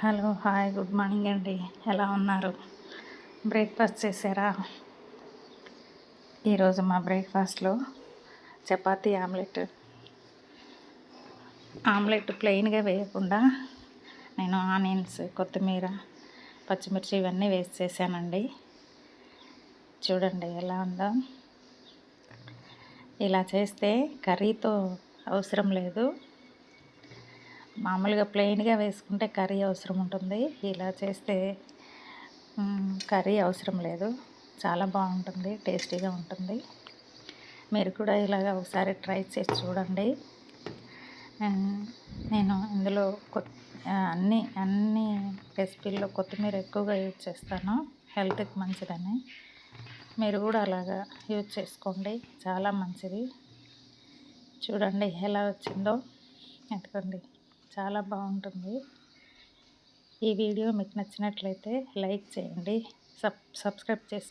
Hello, hi, good morning అండి. ఎలా ఉన్నారు? బ్రేక్ఫాస్ట్ చేశారా? ఈరోజు మా బ్రేక్ఫాస్ట్లో చపాతీ ఆమ్లెట్ ప్లెయిన్గా వేయకుండా నేను ఆనియన్స్, కొత్తిమీర, పచ్చిమిర్చి ఇవన్నీ వేసి చేశానండి. చూడండి ఎలా ఉందో. ఇలా చేస్తే కర్రీతో అవసరం లేదు. మామూలుగా ప్లెయిన్గా వేసుకుంటే కర్రీ అవసరం ఉంటుంది. ఇలా చేస్తే కర్రీ అవసరం లేదు. చాలా బాగుంటుంది, టేస్టీగా ఉంటుంది. మీరు కూడా ఇలాగ ఒకసారి ట్రై చేసి చూడండి. నేను ఇందులో అన్ని రెసిపీల్లో కొత్తిమీర ఎక్కువగా యూజ్ చేస్తాను, హెల్త్కి మంచిదని. మీరు కూడా అలాగా యూజ్ చేసుకోండి, చాలా మంచిది. చూడండి ఎలా వచ్చిందో. ఎందుకండి చాలా బాగుంటుంది. ఈ వీడియో మీకు నచ్చినట్లయితే లైక్ చేయండి, సబ్స్క్రైబ్ చేసుకోండి.